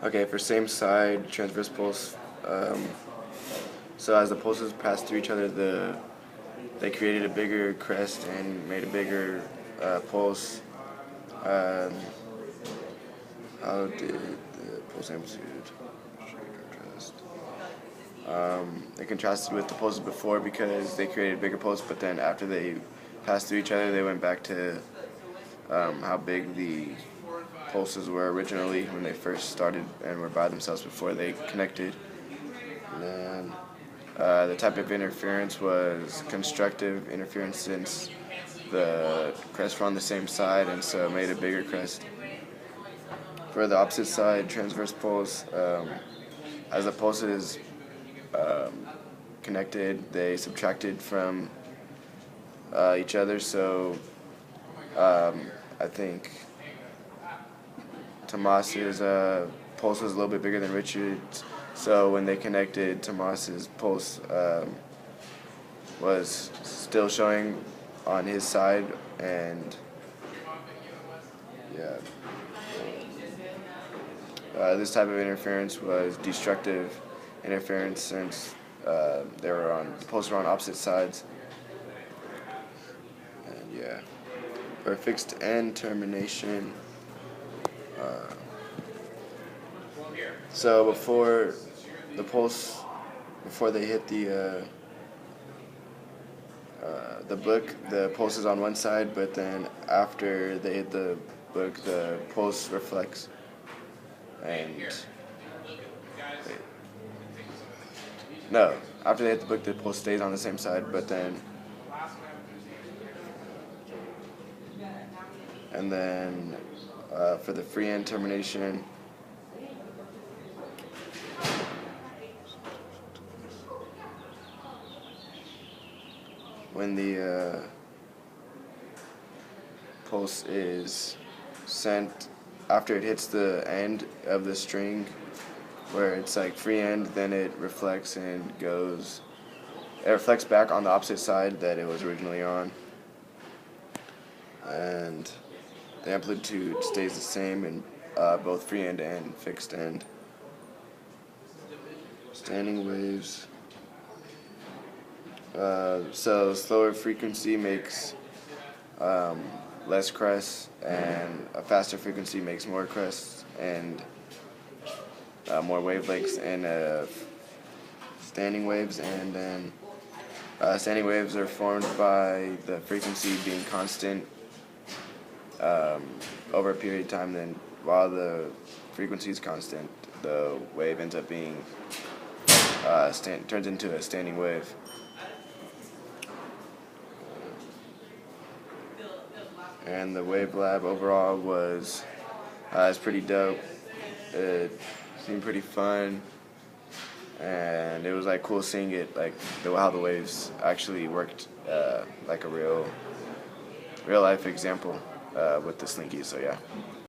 Okay, for same side transverse pulse. So as the pulses passed through each other, they created a bigger crest and made a bigger pulse. Um, how did the pulse amplitude contrast? They contrasted with the pulses before because they created a bigger pulse, but then after they passed through each other, they went back to how big the pulses were originally when they first started and were by themselves before they connected. And then the type of interference was constructive interference since the crests were on the same side, and so it made a bigger crest. For the opposite side, transverse pulse, as the pulses connected, they subtracted from each other, so I think Tomas's pulse was a little bit bigger than Richard's, so when they connected, Tomas's pulse was still showing on his side, and yeah. This type of interference was destructive interference since the pulses were on opposite sides, and yeah. For fixed end termination. So before they hit the book, the pulse is on one side, but then after they hit the book, the pulse reflects, and no, after they hit the book, the pulse stays on the same side, but then for the free end termination, when the pulse is sent after it hits the end of the string, where it's like free end, then it reflects and goes. It reflects back on the opposite side that it was originally on, and the amplitude stays the same in both free end and fixed end. Standing waves. So slower frequency makes less crests, and a faster frequency makes more crests and more wavelengths, and standing waves. And then standing waves are formed by the frequency being constant over a period of time. Then while the frequency is constant, the wave ends up being turns into a standing wave. And the Wave Lab overall was it's pretty dope. It seemed pretty fun, and it was like cool seeing it, like how the waves actually worked, like a real life example with the Slinky. So yeah.